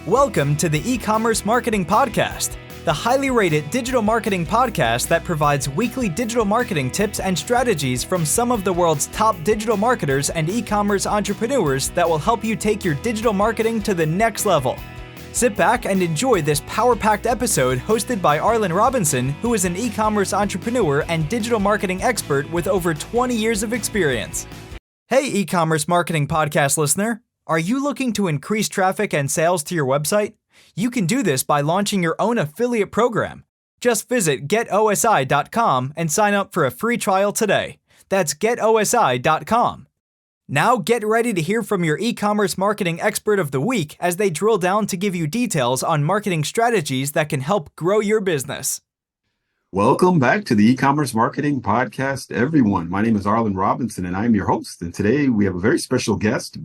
Welcome to the Ecommerce Marketing Podcast, the highly rated digital marketing podcast that provides weekly digital marketing tips and strategies from some of the world's top digital marketers and e-commerce entrepreneurs that will help you take your digital marketing to the next level. Sit back and enjoy this power-packed episode hosted by Arlen Robinson, who is an e-commerce entrepreneur and digital marketing expert with over 20 years of experience. Hey, e-commerce marketing podcast listener. Are you looking to increase traffic and sales to your website? You can do this by launching your own affiliate program. Just visit getosi.com and sign up for a free trial today. That's getosi.com. Now get ready to hear from your e-commerce marketing expert of the week as they drill down to give you details on marketing strategies that can help grow your business. Welcome back to the E-commerce Marketing Podcast, everyone. My name is Arlen Robinson, and I'm your host. And today we have a very special guest,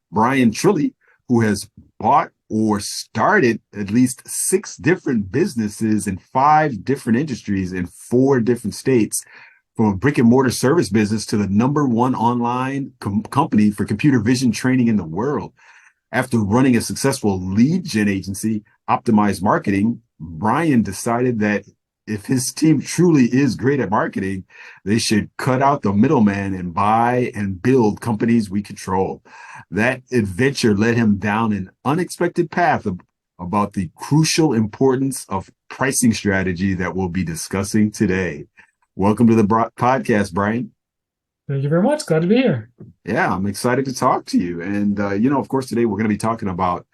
Bryan Trilli, who has bought or started at least 6 different businesses in 5 different industries in 4 different states, from a brick-and-mortar service business to the #1 online company for computer vision training in the world. After running a successful lead gen agency, Optimized Marketing, Bryan decided that if his team truly is great at marketing, they should cut out the middleman and buy and build companies we control. That adventure led him down an unexpected path about the crucial importance of pricing strategy that we'll be discussing today. Welcome to the podcast, Bryan. Thank you very much. Glad to be here. Yeah, I'm excited to talk to you. And, of course, today we're going to be talking about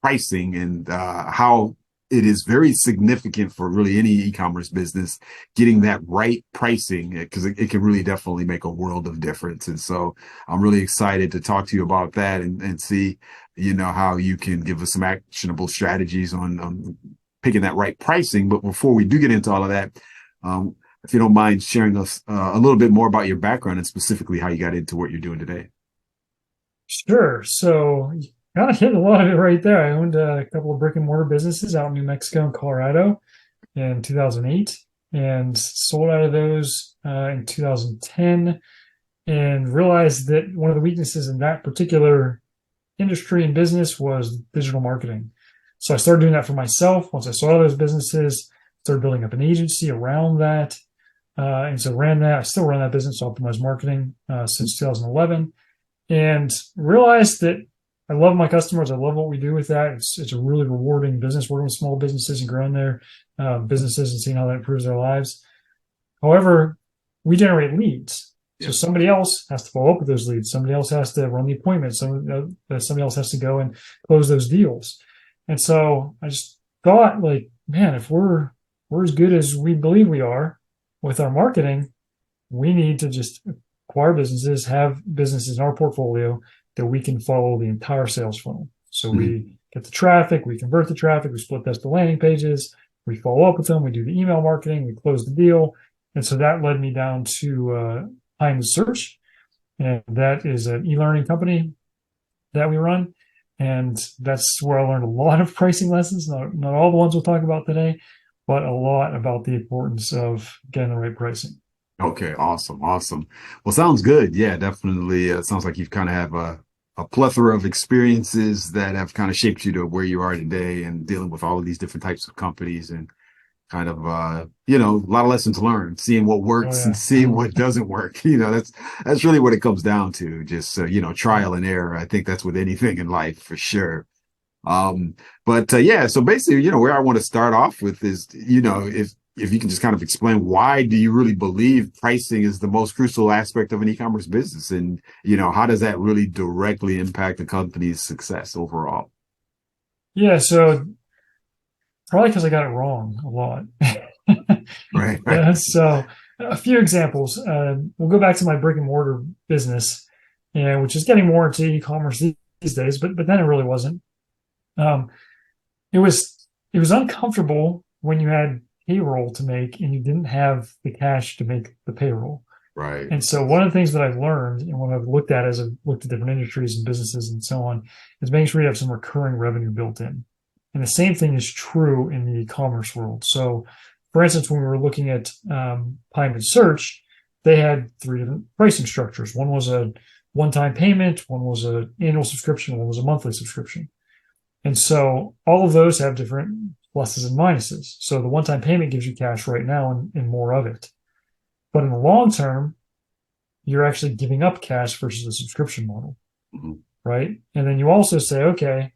pricing and how it is very significant for really any e-commerce business getting that right pricing, because it can really definitely make a world of difference. And so I'm really excited to talk to you about that and see, how you can give us some actionable strategies on picking that right pricing. But before we do get into all of that, if you don't mind sharing us a little bit more about your background and specifically how you got into what you're doing today. Sure. So kind of hit a lot of it right there. I owned a couple of brick and mortar businesses out in New Mexico and Colorado in 2008 and sold out of those in 2010 and realized that one of the weaknesses in that particular industry and business was digital marketing. So I started doing that for myself. Once I sold out of those businesses, started building up an agency around that. And so I still run that business, Optimized Marketing, since 2011, and realized that I love my customers. I love what we do with that. It's a really rewarding business, working with small businesses and growing their businesses and seeing how that improves their lives. However, we generate leads. So somebody else has to follow up with those leads. Somebody else has to run the appointments. Somebody else has to go and close those deals. And so I just thought, man, if we're as good as we believe we are with our marketing, we need to just acquire businesses, have businesses in our portfolio that we can follow the entire sales funnel. So we get the traffic, we convert the traffic, we split test the landing pages, we follow up with them, we do the email marketing, we close the deal. And so that led me down to Time Search. And that is an e-learning company that we run. And that's where I learned a lot of pricing lessons, not all the ones we'll talk about today, but a lot about the importance of getting the right pricing. Okay, awesome. Well, sounds good. Yeah, definitely. It sounds like you've kind of have a plethora of experiences that have kind of shaped you to where you are today and dealing with all of these different types of companies and kind of, a lot of lessons learned, seeing what works and seeing what doesn't work. That's really what it comes down to. Just, trial and error. I think that's with anything in life for sure. So basically, where I want to start off with is, if you can just kind of explain, why do you really believe pricing is the most crucial aspect of an e-commerce business? And, how does that really directly impact the company's success overall? Yeah, so probably because I got it wrong a lot. Right. Yeah, so a few examples. We'll go back to my brick and mortar business, which is getting more into e-commerce these days, but then it really wasn't. It was uncomfortable when you had payroll to make and you didn't have the cash to make the payroll. Right. And so one of the things that I've learned and what I've looked at as I've looked at different industries and businesses and so on is making sure you have some recurring revenue built in. And the same thing is true in the e-commerce world. So for instance, when we were looking at Time Search, they had 3 different pricing structures. One was a one-time payment, one was an annual subscription, one was a monthly subscription. And so all of those have different pluses and minuses. So the one-time payment gives you cash right now and more of it. But in the long term, you're actually giving up cash versus a subscription model, right? And then you also say, okay,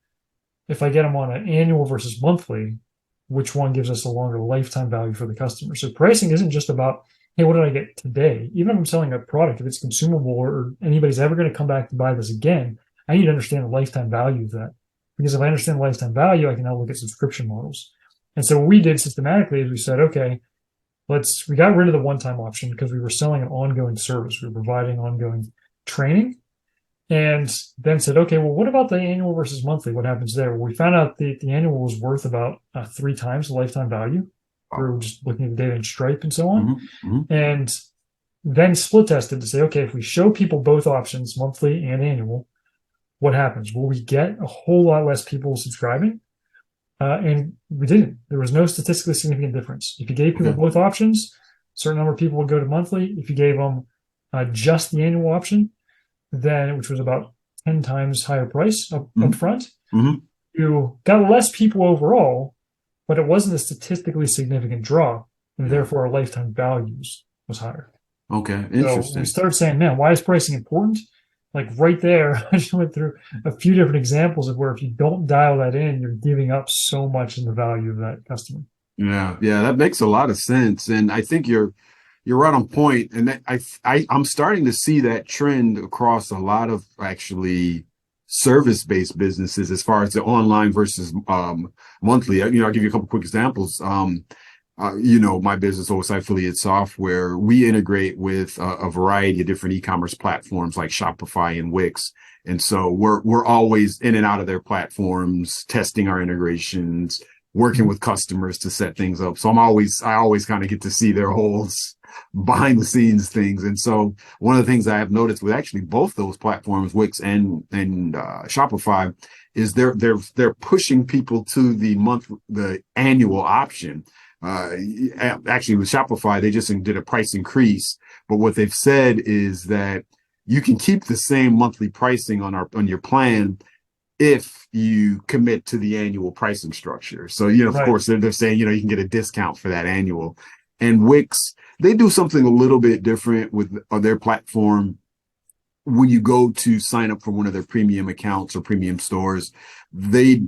if I get them on an annual versus monthly, which one gives us a longer lifetime value for the customer? So pricing isn't just about, hey, what did I get today? Even if I'm selling a product, if it's consumable or anybody's ever going to come back to buy this again, I need to understand the lifetime value of that. Because if I understand the lifetime value, I can now look at subscription models. And so what we did systematically is we said, okay, we got rid of the one-time option because we were selling an ongoing service. We were providing ongoing training. And then said, okay, well, what about the annual versus monthly? What happens there? Well, we found out the annual was worth about 3 times the lifetime value through just looking at the data in Stripe and so on. And then split tested to say, okay, if we show people both options, monthly and annual, what happens? Will we get a whole lot less people subscribing? And we didn't. There was no statistically significant difference. If you gave people both options, a certain number of people would go to monthly. If you gave them just the annual option, then which was about 10 times higher price up front, you got less people overall, but it wasn't a statistically significant draw, and therefore our lifetime values was higher. Okay, interesting. So we started saying, man, why is pricing important? Like right there, I just went through a few different examples of where if you don't dial that in, you're giving up so much in the value of that customer. Yeah, that makes a lot of sense, and I think you're right on point. And I'm starting to see that trend across a lot of actually service-based businesses as far as the online versus monthly. I'll give you a couple quick examples. My business, OSI Affiliate Software, we integrate with a variety of different e-commerce platforms like Shopify and Wix. And so we're always in and out of their platforms, testing our integrations, working with customers to set things up. So I always kind of get to see their whole behind the scenes things. And so one of the things I have noticed with actually both those platforms, Wix and Shopify, is they're pushing people to the annual option. Actually with Shopify, they just did a price increase, but what they've said is that you can keep the same monthly pricing on your plan if you commit to the annual pricing structure. So, of course, they're saying, you can get a discount for that annual. And Wix, they do something a little bit different with their platform. When you go to sign up for one of their premium accounts or premium stores, they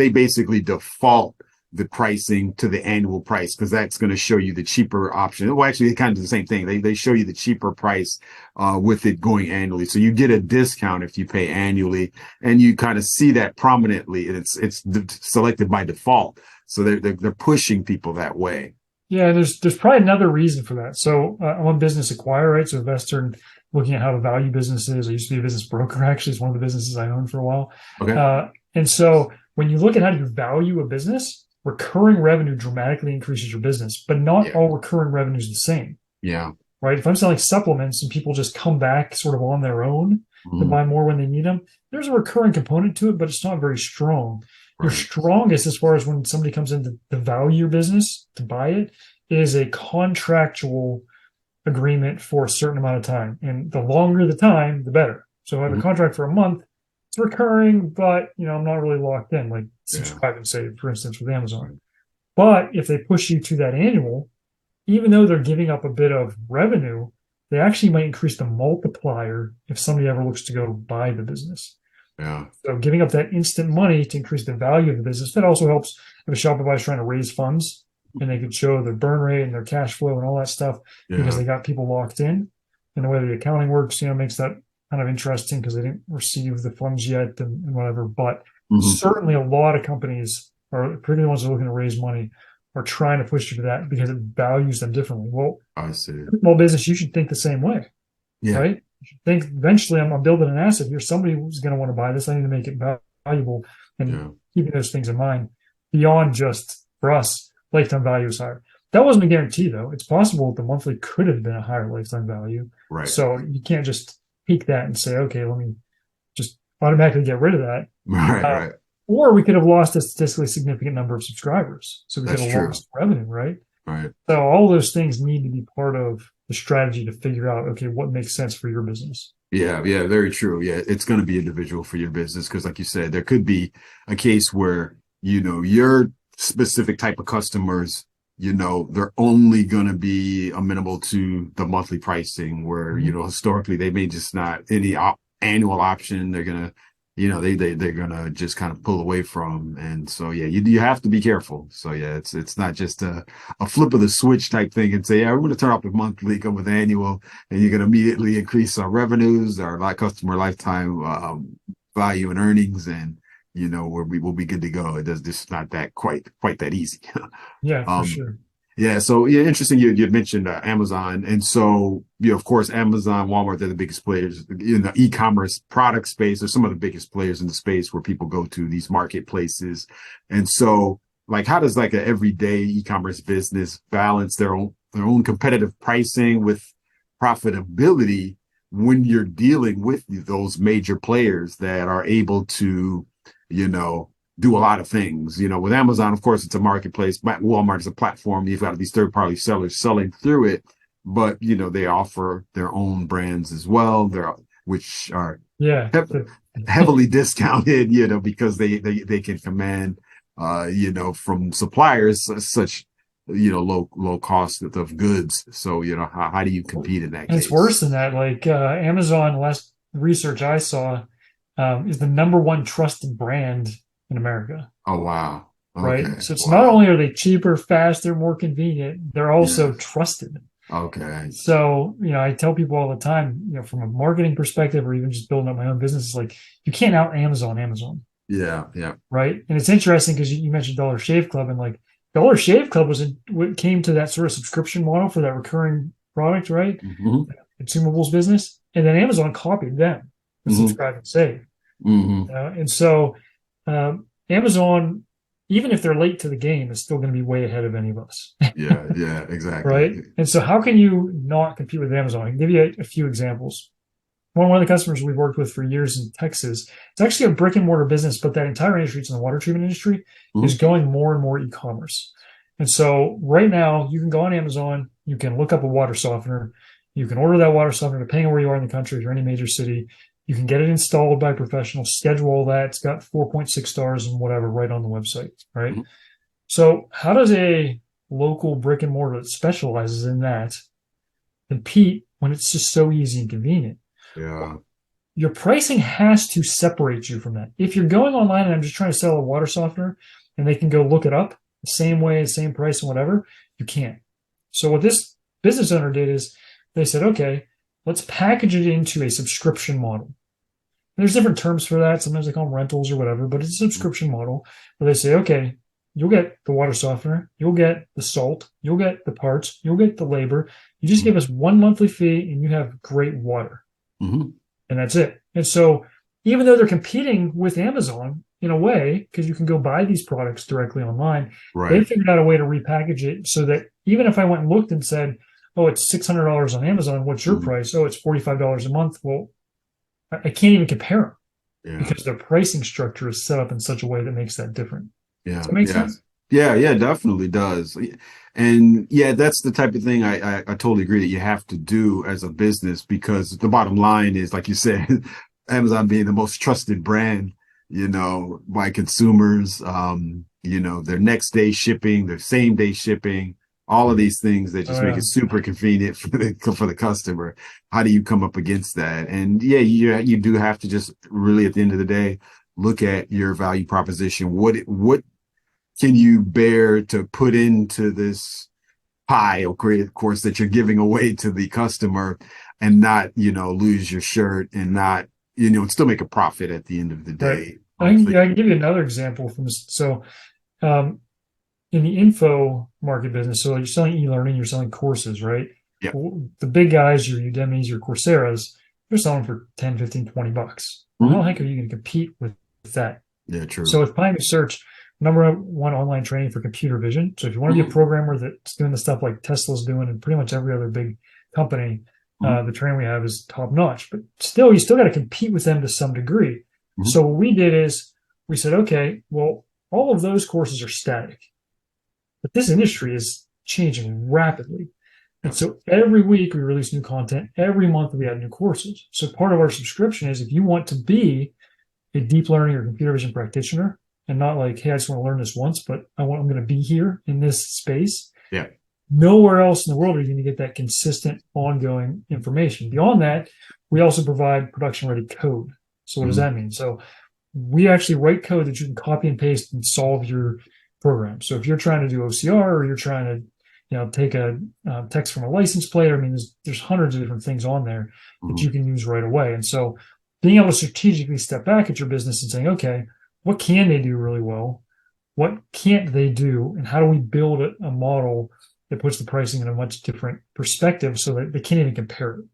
basically default the pricing to the annual price because that's going to show you the cheaper option. Well, actually, it's kind of do the same thing. They show you the cheaper price with it going annually. So you get a discount if you pay annually, and you kind of see that prominently. It's selected by default. So they're pushing people that way. Yeah, there's probably another reason for that. So I'm a business acquirer, right? So investor in looking at how to value businesses. I used to be a business broker. Actually, it's one of the businesses I owned for a while. Okay. And so when you look at how you value a business, recurring revenue dramatically increases your business, but not all recurring revenue is the same. Yeah. Right. If I'm selling supplements and people just come back sort of on their own to buy more when they need them, there's a recurring component to it, but it's not very strong. Your strongest, as far as when somebody comes in to value your business, to buy it, is a contractual agreement for a certain amount of time. And the longer the time, the better. So if I have a contract for a month, it's recurring, but I'm not really locked in, like subscribe and save, for instance, with Amazon. But if they push you to that annual, even though they're giving up a bit of revenue, they actually might increase the multiplier if somebody ever looks to go buy the business. Yeah. So giving up that instant money to increase the value of the business, that also helps if a Shopify is trying to raise funds and they could show their burn rate and their cash flow and all that stuff because they got people locked in. And the way the accounting works, makes that kind of interesting because they didn't receive the funds yet and whatever. But certainly a lot of companies, or particularly the ones that are looking to raise money, are trying to push you to that because it values them differently. Well, I see. Small business, you should think the same way, right? You should think eventually I'm building an asset here. Somebody who's going to want to buy this. I need to make it valuable, and keeping those things in mind beyond just, for us, lifetime value is higher. That wasn't a guarantee, though. It's possible that the monthly could have been a higher lifetime value. Right. So you can't just peek that and say, okay, let me just automatically get rid of that. Right. Or we could have lost a statistically significant number of subscribers. So we could have lost revenue, right? Right. So all those things need to be part of the strategy to figure out, okay, what makes sense for your business. Yeah, yeah, very true. Yeah, it's going to be individual for your business because, like you said, there could be a case where, your specific type of customers, they're only going to be amenable to the monthly pricing where, Mhm. historically they may just not any annual option. They're going to, they're going to just kind of pull away from. And so, yeah, you have to be careful. So, yeah, it's not just a flip of the switch type thing and say, yeah, we're going to turn off the monthly, go with annual and you can immediately increase our revenues, our customer lifetime value and earnings, and where we will be good to go. It does just not that quite that easy. Yeah, for um, sure. yeah, so yeah, interesting. You mentioned Amazon, and so of course, Amazon, Walmart, they're the biggest players in the e-commerce product space. They're some of the biggest players in the space where people go to these marketplaces, and so like, how does like an everyday e-commerce business balance their own competitive pricing with profitability when you're dealing with those major players that are able to, you know, do a lot of things. With Amazon, of course, it's a marketplace. Walmart is a platform. You've got these third-party sellers selling through it, but they offer their own brands as well. Which are Yeah. heavily discounted, because they can command, from suppliers such, low cost of goods. So, how do you compete in that And it's worse case? than that. Like Amazon, last research I saw, is the number one trusted brand in America, Oh, wow. right? Okay. So it's not Wow. only are they cheaper, faster, more convenient, they're also Yes. trusted. Okay. So, I tell people all the time, from a marketing perspective or even just building up my own business, it's like you can't out Amazon, Yeah. Yeah. right? And it's interesting because you mentioned Dollar Shave Club and like Dollar Shave Club came to that sort of subscription model for that recurring product, right? Hmm. Consumables business. And then Amazon copied them with Hmm. subscribe and save. Hmm. And so Amazon, even if they're late to the game, is still going to be way ahead of any of us. Yeah. Yeah. Exactly. Right. And so how can you not compete with Amazon? I can give you a few examples. One of the customers we've worked with for years in Texas, it's actually a brick and mortar business, but that entire industry, it's in the water treatment industry, is Hmm. going more and more e-commerce. And so right now you can go on Amazon, you can look up a water softener, you can order that water softener depending on where you are in the country, if you're in any major city. You can get it installed by professionals, schedule all that. It's got 4.6 stars and whatever right on the website, right? Hmm. So how does a local brick and mortar that specializes in that compete when it's just so easy and convenient? Yeah. Your pricing has to separate you from that. If you're going online and I'm just trying to sell a water softener and they can go look it up the same way, the same price and whatever, you can't. So what this business owner did is they said, okay, let's package it into a subscription model. And there's different terms for that. Sometimes they call them rentals or whatever, but it's a subscription model where they say, okay, you'll get the water softener, you'll get the salt, you'll get the parts, you'll get the labor. You just give us one monthly fee and you have great water. Hmm. And that's it. And so even though they're competing with Amazon in a way, because you can go buy these products directly online, they Right. figured out a way to repackage it so that even if I went and looked and said, oh, it's $600 on Amazon, what's your Hmm. price? Oh, it's $45 a month. Well, I can't even compare them Yeah. because their pricing structure is set up in such a way that makes that different. Does Yeah. that make Yeah. sense? Yeah. Yeah. Definitely does. And yeah, that's the type of thing I totally agree that you have to do as a business because the bottom line is, like you said, Amazon being the most trusted brand, by consumers, their next day shipping, their same day shipping, all of these things that Oh just make yeah. it super convenient for the customer. How do you come up against that? And yeah, you do have to just really at the end of the day, look at your value proposition. What can you bear to put into this pie, okay, of course, that you're giving away to the customer and not, lose your shirt and not, and still make a profit at the end of the Right. day. I can give you another example from this. So um, in the info market business, so you're selling e-learning, you're selling courses, right? Yeah. Well, the big guys, your Udemy's, your Coursera's, they're selling for 10, 15, $20. Well, how the Mhm. heck are you going to compete with that? Yeah, true. So with Pioneer Search, number one online training for computer vision. So if you want to be a Mhm. programmer that's doing the stuff like Tesla's doing and pretty much every other big company, Mhm. the training we have is top notch. But still, you still got to compete with them to some degree. Mhm. So what we did is we said, okay, well, all of those courses are static, but this industry is changing rapidly. And so every week we release new content. Every month we add new courses. So part of our subscription is if you want to be a deep learning or computer vision practitioner and not like, hey, I just want to learn this once, but I'm going to be here in this space. Yeah. Nowhere else in the world are you going to get that consistent, ongoing information. Beyond that, we also provide production-ready code. So what does that mean? So we actually write code that you can copy and paste and solve your program. So if you're trying to do OCR or you're trying to, take a text from a license plate, I mean, there's hundreds of different things on there that you can use right away. And so being able to strategically step back at your business and saying, okay, what can they do really well? What can't they do? And how do we build a model that puts the pricing in a much different perspective so that they can't even compare it?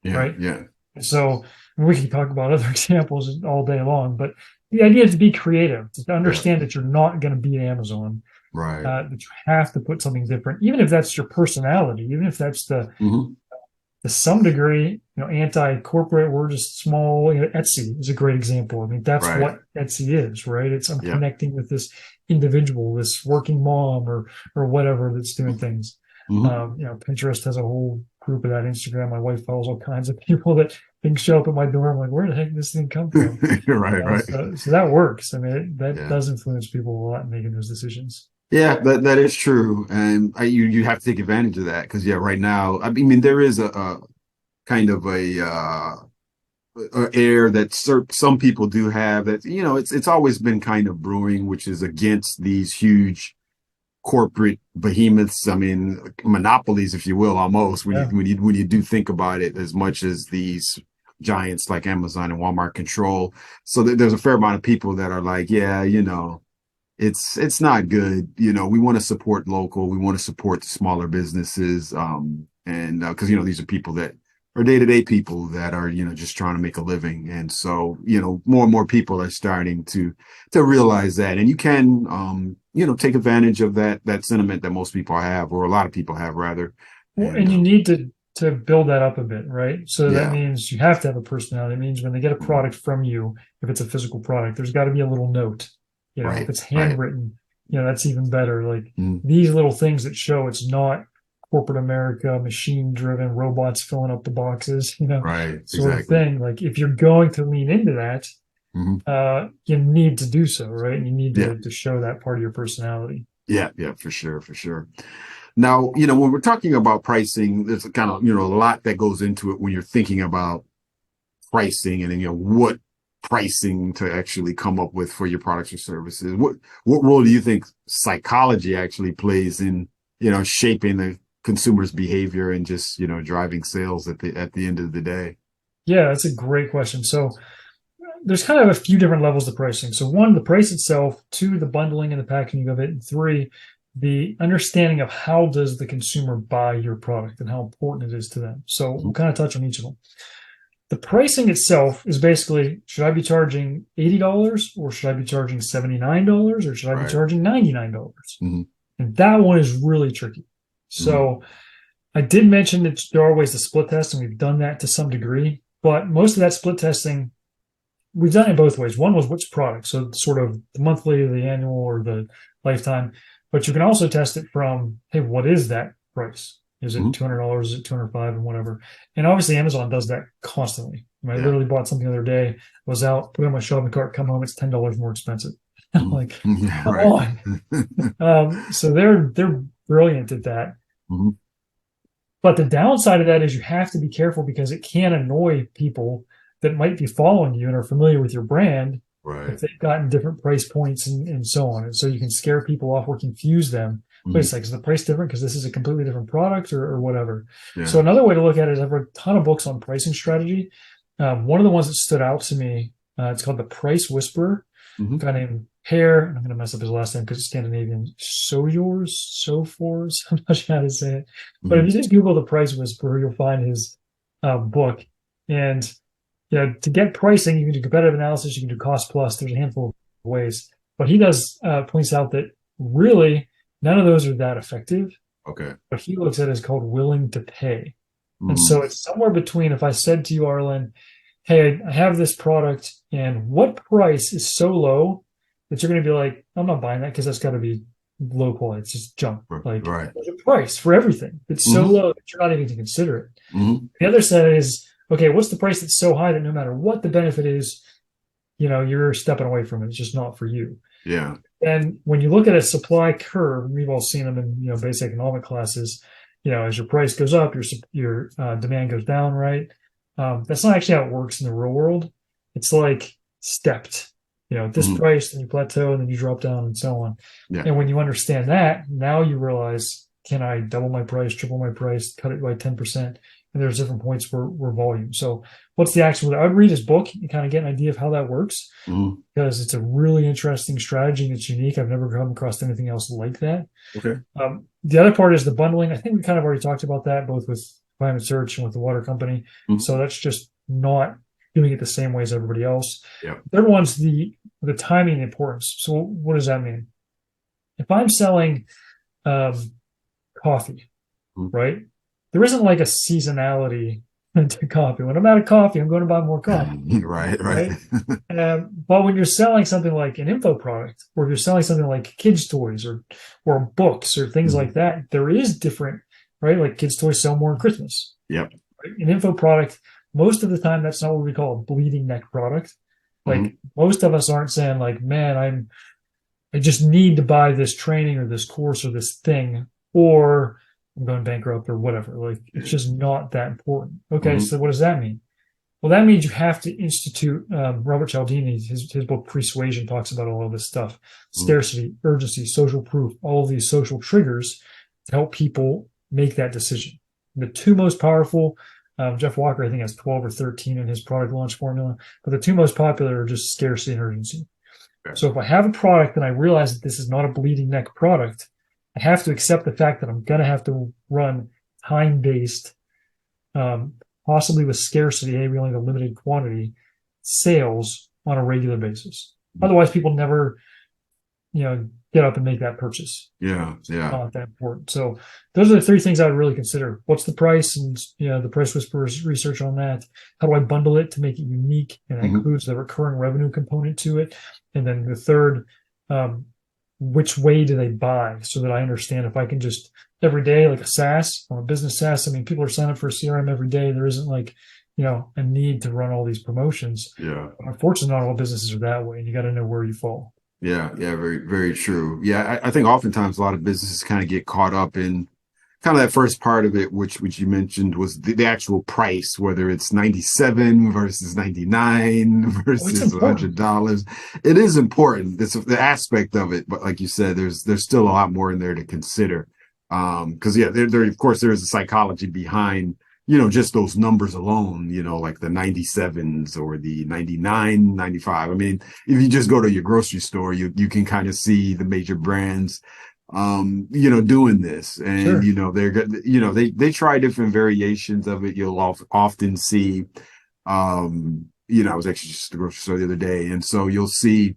Yeah, right? Yeah. So we can talk about other examples all day long, but the idea is to be creative, to understand that you're not going to beat Amazon, right? That you have to put something different, even if that's your personality, even if that's to some degree, anti-corporate. We're just small. Etsy is a great example. I mean, that's what Etsy is, right? It's I'm connecting with this individual, this working mom, or whatever that's doing things. Pinterest has a whole group of that. Instagram, my wife follows all kinds of people that things show up at my door. I'm like, where the heck did this thing come from? Right. So that works. I mean, that does influence people a lot in making those decisions. Yeah, that is true, and you have to take advantage of that because right now, I mean, there is a kind of a air that some people do have that it's always been kind of brewing, which is against these huge corporate behemoths. I mean, monopolies, if you will, almost when you do think about it, as much as these giants like Amazon and Walmart control. So there's a fair amount of people that are like, it's not good. We want to support local. We want to support the smaller businesses. And because, these are people that are day-to-day people that are, just trying to make a living. And so, more and more people are starting to realize that. And you can, take advantage of that sentiment that most people have, or a lot of people have rather. Well, and you need to build that up a bit, right? So that means you have to have a personality. It means when they get a product from you, if it's a physical product, there's got to be a little note. If it's handwritten, that's even better. Like these little things that show it's not corporate America, machine-driven robots filling up the boxes, sort of thing. Like if you're going to lean into that, you need to do so, right? And you need to show that part of your personality. Yeah, for sure. Now, when we're talking about pricing, there's kind of, a lot that goes into it when you're thinking about pricing and then, what pricing to actually come up with for your products or services. What role do you think psychology actually plays in, shaping the consumer's behavior and just, driving sales at the end of the day? Yeah, that's a great question. So there's kind of a few different levels of pricing. So one, the price itself; two, the bundling and the packaging of it; and three, the understanding of how does the consumer buy your product and how important it is to them. So we'll kind of touch on each of them. The pricing itself is basically, should I be charging $80 or should I be charging $79 or should I be charging $99? And that one is really tricky. So I did mention that there are ways to split test, and we've done that to some degree, but most of that split testing, we've done it both ways. One was which product, so sort of the monthly, the annual, or the lifetime. But you can also test it from, hey, what is that price? Is it $200? Is it $205 and whatever? And obviously Amazon does that constantly. I literally bought something the other day, was out, put it on my shopping cart, come home, it's $10 more expensive. I'm like, come on. So they're brilliant at that. But the downside of that is you have to be careful because it can annoy people that might be following you and are familiar with your brand. If they've gotten different price points and so on. And so you can scare people off or confuse them. Wait a second, is the price different because this is a completely different product or whatever? So another way to look at it is I've read a ton of books on pricing strategy. One of the ones that stood out to me, it's called The Price Whisperer. A guy named Per, I'm going to mess up his last name because it's Scandinavian, Sofors, I'm not sure how to say it. But if you just Google The Price Whisperer, you'll find his book. And to get pricing, you can do competitive analysis, you can do cost plus, there's a handful of ways. But he points out that really none of those are that effective. What he looks at is called willing to pay. And so it's somewhere between, if I said to you, Arlen, hey, I have this product and what price is so low that you're going to be like, I'm not buying that because that's got to be low quality. It's just junk. Like Right. there's a price for everything. It's so low that you're not even to consider it. The other side is, okay, what's the price that's so high that no matter what the benefit is, you're stepping away from it. It's just not for you. Yeah. And when you look at a supply curve, we've all seen them in basic economic classes. As your price goes up, your demand goes down, right? That's not actually how it works in the real world. It's like stepped. At this price, then you plateau, and then you drop down, and so on. Yeah. And when you understand that, now you realize, can I double my price, triple my price, cut it by 10%? And there's different points for volume. So what's the action? I would read his book and kind of get an idea of how that works, because it's a really interesting strategy and it's unique. I've never come across anything else like that. Okay. The other part is the bundling. I think we kind of already talked about that, both with Climate Search and with the water company. So that's just not doing it the same way as everybody else. Yeah. The third one's the timing and importance. So what does that mean? If I'm selling coffee, right? There isn't like a seasonality to coffee. When I'm out of coffee, I'm going to buy more coffee. Right. But when you're selling something like an info product, or if you're selling something like kids' toys or books or things like that, there is different, right? Like kids' toys sell more in Christmas. Yep. Right? An info product, most of the time, that's not what we call a bleeding neck product. Like most of us aren't saying like, man, I just need to buy this training or this course or this thing, or I'm going bankrupt or whatever. Like it's just not that important. Okay, so what does that mean? Well, that means you have to institute. Robert Cialdini, his book Persuasion talks about all of this stuff: scarcity, urgency, social proof, all of these social triggers to help people make that decision. The two most powerful. Jeff Walker, I think, has 12 or 13 in his product launch formula, but the two most popular are just scarcity and urgency. Okay. So if I have a product and I realize that this is not a bleeding neck product, I have to accept the fact that I'm going to have to run time-based, possibly with scarcity, we only have a limited quantity, sales on a regular basis. Otherwise, people never, get up and make that purchase. Yeah. It's not that important. So those are the three things I would really consider. What's the price? And, the Price Whisperer's research on that. How do I bundle it to make it unique? And that includes the recurring revenue component to it. And then the third, which way do they buy, so that I understand if I can just every day, like a SaaS or a business SaaS. I mean, people are signing up for a CRM every day. There isn't like, a need to run all these promotions. Yeah. Unfortunately, not all businesses are that way, and you got to know where you fall. Yeah. Very, very true. Yeah. I think oftentimes a lot of businesses kind of get caught up in kind of that first part of it, which you mentioned was the actual price, whether it's 97 versus 99 versus $100. It is important. It's the aspect of it, but like you said, there's still a lot more in there to consider. Because there of course there is a psychology behind just those numbers alone. Like the 97s or the 99, 95. I mean, if you just go to your grocery store, you can kind of see the major brands doing this, and they're they try different variations of it. You'll often see I was actually just at the grocery store the other day, and so you'll see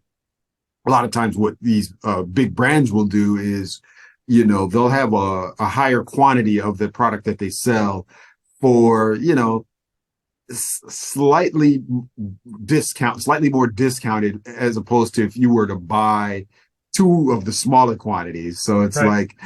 a lot of times what these big brands will do is they'll have a higher quantity of the product that they sell for slightly more discounted, as opposed to if you were to buy two of the smaller quantities. So it's like,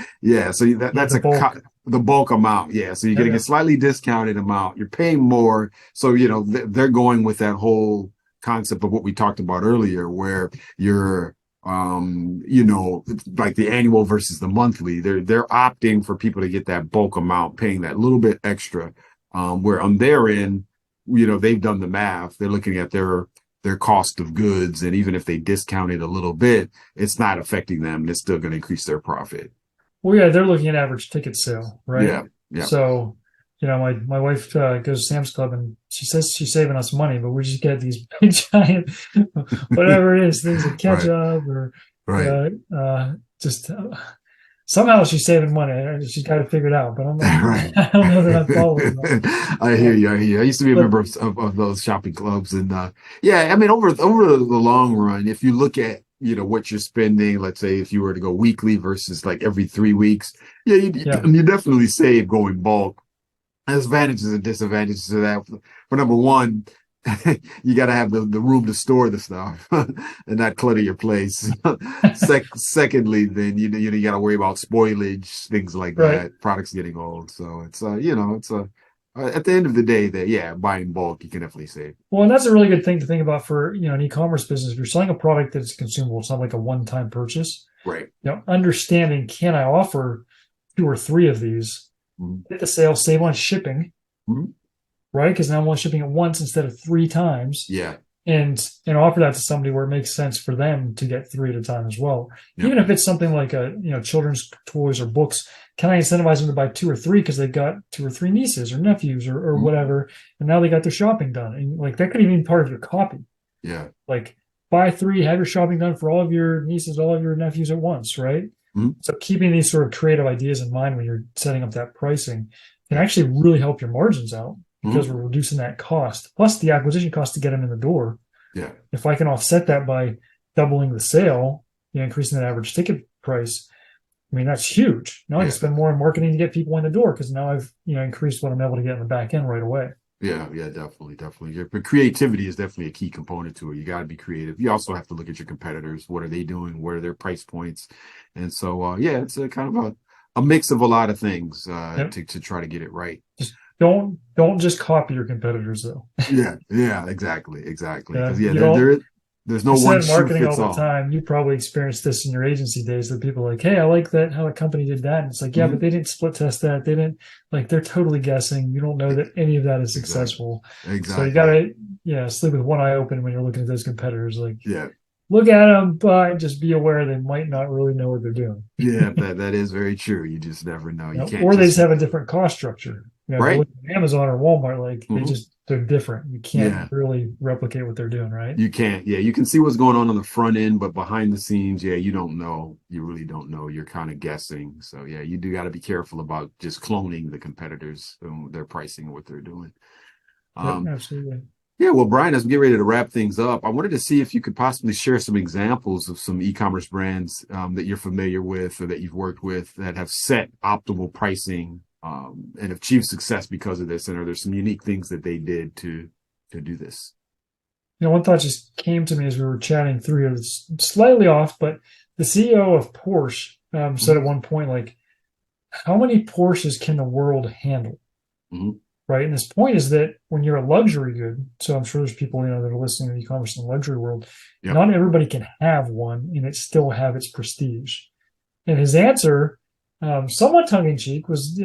so that's the bulk amount. Yeah. So you're getting a slightly discounted amount. You're paying more. So, they're going with that whole concept of what we talked about earlier, where you're, like the annual versus the monthly. They're opting for people to get that bulk amount, paying that little bit extra, where on their end, they've done the math. They're looking at their cost of goods, and even if they discount it a little bit, it's not affecting them. It's still going to increase their profit. Well, yeah, they're looking at average ticket sale, right? Yeah. So, my wife goes to Sam's Club, and she says she's saving us money, but we just get these big giant, whatever it is, things like ketchup or somehow she's saving money. She's got to figure it out, but I'm like, I don't know that I'm following that. I hear you. I used to be a member of those shopping clubs, and I mean, over the long run, if you look at what you're spending, let's say if you were to go weekly versus like every 3 weeks, you definitely save going bulk. There's advantages and disadvantages to that. For number one, you got to have the room to store the stuff and not clutter your place. Secondly, then you got to worry about spoilage, things like Right. that, products getting old. So it's it's at the end of the day, that buying bulk, you can definitely save. Well, and that's a really good thing to think about for, an e-commerce business. If you're selling a product that's consumable, it's not like a one-time purchase. Right. Understanding, can I offer 2 or 3 of these, Mhm. get the sale, save on shipping, Mhm. right? Because now I'm only shipping it once instead of 3 times, Yeah. and offer that to somebody where it makes sense for them to get 3 at a time as well. Yeah. Even if it's something like children's toys or books, can I incentivize them to buy 2 or 3 because they've got 2 or 3 nieces or nephews or Mhm. whatever, and now they got their shopping done, and like that could even be part of your copy. Yeah. Like, buy 3, have your shopping done for all of your nieces, all of your nephews at once, right? Mhm. So keeping these sort of creative ideas in mind when you're setting up that pricing can Yeah. actually really help your margins out, because Mhm. we're reducing that cost plus the acquisition cost to get them in the door. Yeah. If I can offset that by doubling the sale, increasing that average ticket price, I mean, that's huge. Now I can Yeah. spend more on marketing to get people in the door because now I've increased what I'm able to get in the back end right away. Yeah, definitely, definitely. But creativity is definitely a key component to it. You got to be creative. You also have to look at your competitors. What are they doing? What are their price points? And so, it's a kind of a mix of a lot of things Yep. to try to get it right. Just don't just copy your competitors though. Yeah, exactly. Because You don't. there's no I one said shoe marketing all fits the all. time. You probably experienced this in your agency days that people are like, hey, I like that how a company did that. And it's like, yeah, but Mhm. they didn't split test that. They didn't, like, they're totally guessing. You don't know that any of that is Exactly. successful. So you Exactly. gotta, sleep with one eye open when you're looking at those competitors. Like, Yeah. look at them, but just be aware they might not really know what they're doing. Yeah, that is very true. You just never know. You can't Or they just just have a different cost structure. If you right. look at Amazon or Walmart, like Hmm. they're different. You can't Yeah. really replicate what they're doing, right? You can't. Yeah, you can see what's going on the front end, but behind the scenes, you don't know. You really don't know. You're kind of guessing. So yeah, you do got to be careful about just cloning the competitors and their pricing and what they're doing. Yep, Um, absolutely. yeah, well, Brian, as we get ready to wrap things up, I wanted to see if you could possibly share some examples of some e-commerce brands that you're familiar with or that you've worked with that have set optimal pricing and achieved success because of this. And are there some unique things that they did to do this? One thought just came to me as we were chatting through here. It's slightly off, but the CEO of Porsche said at Mhm. one point, like, how many Porsches can the world handle? Mhm. Right. And this point is that when you're a luxury good, so I'm sure there's people, that are listening to e-commerce in the luxury world, Yep. not everybody can have one and it still have its prestige. And his answer, somewhat tongue in cheek, was,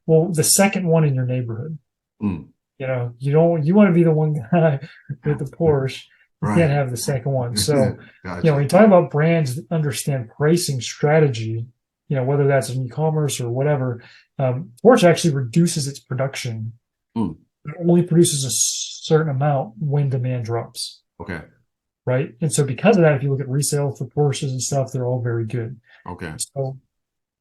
well, the second one in your neighborhood. Mm. You want to be the one guy with the Porsche. You can't Right. have the second one. So, when Gotcha. you talk about brands that understand pricing strategy, whether that's in e-commerce or whatever, Porsche actually reduces its production. Mm. It only produces a certain amount when demand drops, Okay. right? And so because of that, if you look at resale for Porsches and stuff, they're all very good. Okay. So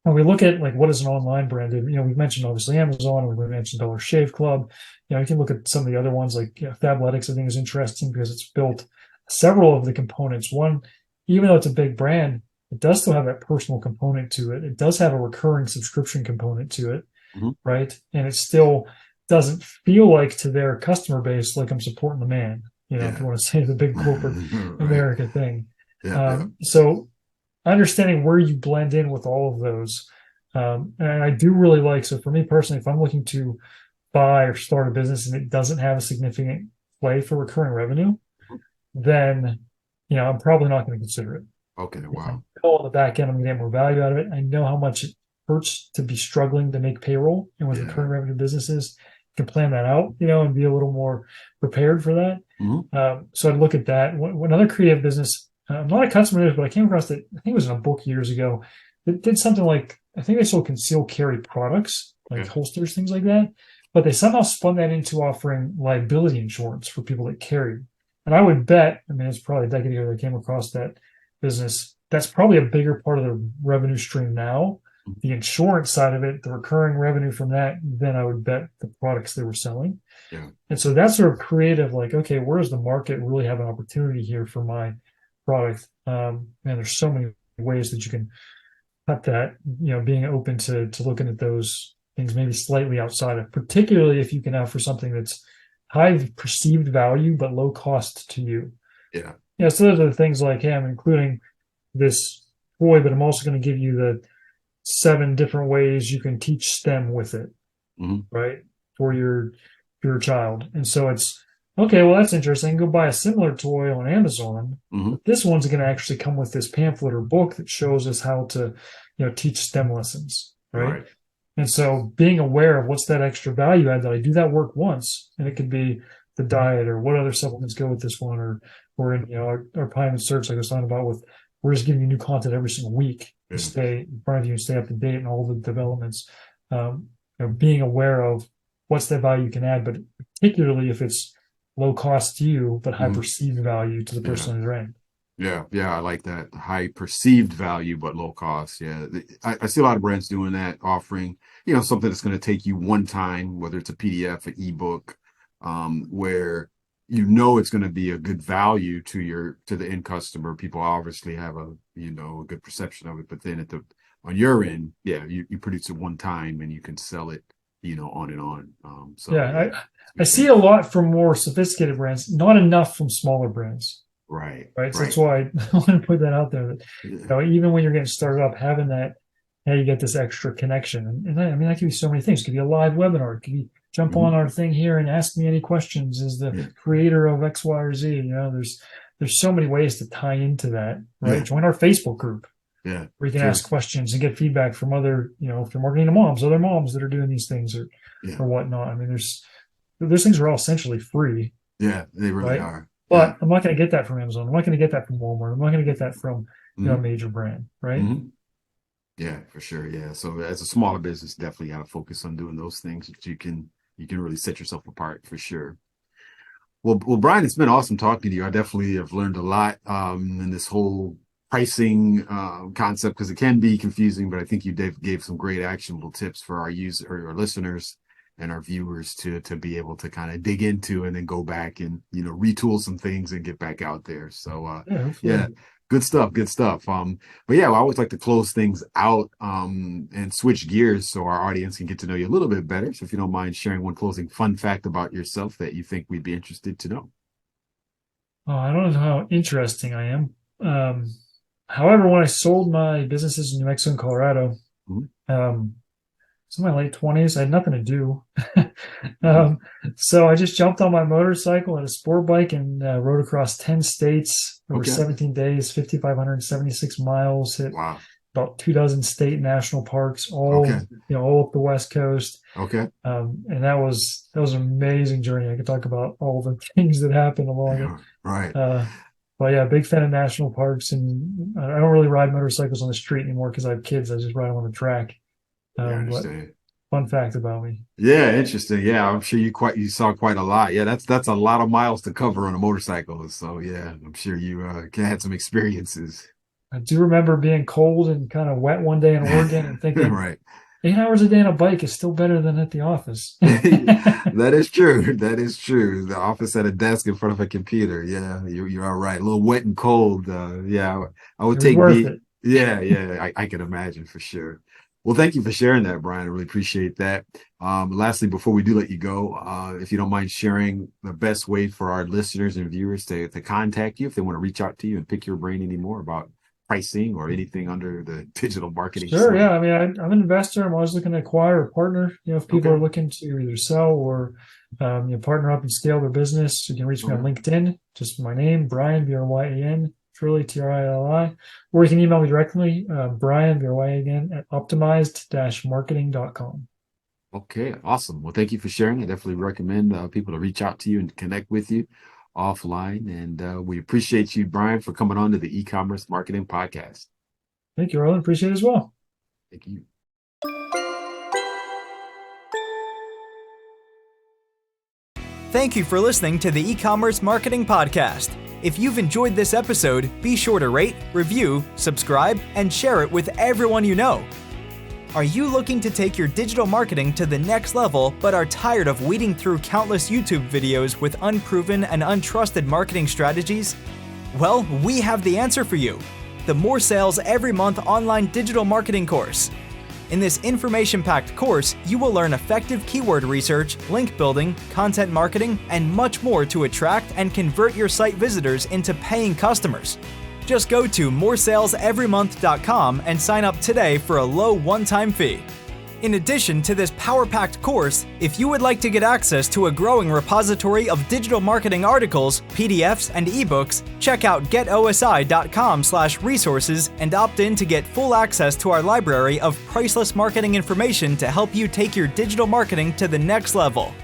when we look at like what is an online brand, we've mentioned obviously Amazon, we've mentioned Dollar Shave Club. You can look at some of the other ones like Fabletics. I think is interesting because it's built several of the components. One, even though it's a big brand, it does still have that personal component to it. It does have a recurring subscription component to it, Mhm. right? And it still doesn't feel like to their customer base like I'm supporting the man. If Yeah. you want to say the big corporate Right. America thing. Yeah. So understanding where you blend in with all of those. And I do really like, so for me personally, if I'm looking to buy or start a business and it doesn't have a significant play for recurring revenue, then, I'm probably not going to consider it. Okay. If I Wow. go on the back end, I'm going to get more value out of it. I know how much it hurts to be struggling to make payroll. And with Yeah. recurring revenue businesses, you can plan that out, and be a little more prepared for that. Mhm. So I'd look at that. Another creative business, I'm not a customer of this, but I came across it, I think it was in a book years ago, that did something like, I think they sold concealed carry products, like Okay. holsters, things like that. But they somehow spun that into offering liability insurance for people that carried. And I would bet, I mean, it's probably a decade ago that I came across that business. That's probably a bigger part of the revenue stream now. The insurance side of it, the recurring revenue from that, then I would bet the products they were selling. Yeah. And so that's sort of creative, like, okay, where does the market really have an opportunity here for my product? And there's so many ways that you can cut that, being open to looking at those things maybe slightly outside of, particularly if you can offer something that's high perceived value, but low cost to you. Yeah. Yeah. So those are the things like, hey, I'm including this toy, but I'm also going to give you the 7 different ways you can teach STEM with it, right? For your child. And so it's, okay, well, that's interesting. Go buy a similar toy on Amazon. But this one's going to actually come with this pamphlet or book that shows us how to, teach STEM lessons, right? And so being aware of what's that extra value add, that I do that work once, and it could be the diet or what other supplements go with this one, or in, our Pine and Search, like I was talking about with, we're just giving you new content every single week to stay in front of you and stay up to date in all the developments. Being aware of what's that value you can add, but particularly if it's low cost to you, but high perceived value to the person on the other end. Yeah, I like that. High perceived value, but low cost. Yeah, I see a lot of brands doing that, offering, something that's going to take you one time, whether it's a PDF, an ebook, where it's going to be a good value to the end customer. People obviously have a good perception of it, but then on your end, you produce it one time and you can sell it, on and on. I see a lot from more sophisticated brands, not enough from smaller brands. Right. So that's why I want to put that out there. That, even when you're getting started up, having that, you get this extra connection. And that could be so many things. It could be a live webinar. It could be jump on our thing here and ask me any questions as the creator of X, Y, or Z. There's so many ways to tie into that, right? Join our Facebook group. Yeah. Where you can ask questions and get feedback from other, if you're marketing to moms, other moms that are doing these things or whatnot. Those things are all essentially free. Yeah, they really are. But I'm not going to get that from Amazon. I'm not going to get that from Walmart. I'm not going to get that from a major brand, right? Yeah, for sure. Yeah. So as a smaller business, definitely got to focus on doing those things that you can really set yourself apart for sure. Well, Bryan, it's been awesome talking to you. I definitely have learned a lot in this whole pricing concept, because it can be confusing, but I think you gave some great actionable tips for our listeners and our viewers to be able to kind of dig into and then go back and, retool some things and get back out there. So, good stuff. But I always like to close things out and switch gears so our audience can get to know you a little bit better. So if you don't mind sharing one closing fun fact about yourself that you think we'd be interested to know. Oh, I don't know how interesting I am. However, when I sold my businesses in New Mexico and Colorado, it's in my late 20s. I had nothing to do. So I just jumped on my motorcycle and a sport bike and rode across 10 states over 17 days, 5,576 miles, hit about 24 state and national parks, all up the West Coast. Okay. And that was an amazing journey. I could talk about all the things that happened along it. Right. But big fan of national parks, and I don't really ride motorcycles on the street anymore because I have kids. I just ride them on the track. But fun fact about me. Yeah, interesting. Yeah, I'm sure you saw quite a lot. Yeah, that's a lot of miles to cover on a motorcycle. So I'm sure you had some experiences. I do remember being cold and kind of wet one day in Oregon and thinking, right, 8 hours a day on a bike is still better than at the office. That is true. The office at a desk in front of a computer. Yeah, you're all right. A little wet and cold. I would take it. Yeah. I can imagine for sure. Well, thank you for sharing that, Bryan. I really appreciate that. Lastly, before we do let you go, if you don't mind sharing the best way for our listeners and viewers to contact you if they want to reach out to you and pick your brain any more about pricing or anything under the digital marketing. Sure. Side. Yeah. I'm an investor. I'm always looking to acquire a partner. If people are looking to either sell or partner up and scale their business, you can reach me on LinkedIn. Just my name, Bryan, Bryan Trilli, Trilli, or you can email me directly, Bryan, again, at optimized-marketing.com. Okay, awesome. Well, thank you for sharing. I definitely recommend people to reach out to you and connect with you offline. And we appreciate you, Bryan, for coming on to the E-Commerce Marketing Podcast. Thank you, Roland. Appreciate it as well. Thank you. Thank you for listening to the E-Commerce Marketing Podcast. If you've enjoyed this episode, be sure to rate, review, subscribe, and share it with everyone you know. Are you looking to take your digital marketing to the next level but are tired of weeding through countless YouTube videos with unproven and untrusted marketing strategies? Well, we have the answer for you. The More Sales Every Month online digital marketing course. In this information-packed course, you will learn effective keyword research, link building, content marketing, and much more to attract and convert your site visitors into paying customers. Just go to moresaleseverymonth.com and sign up today for a low one-time fee. In addition to this power-packed course, if you would like to get access to a growing repository of digital marketing articles, PDFs, and ebooks, check out getosi.com/resources and opt in to get full access to our library of priceless marketing information to help you take your digital marketing to the next level.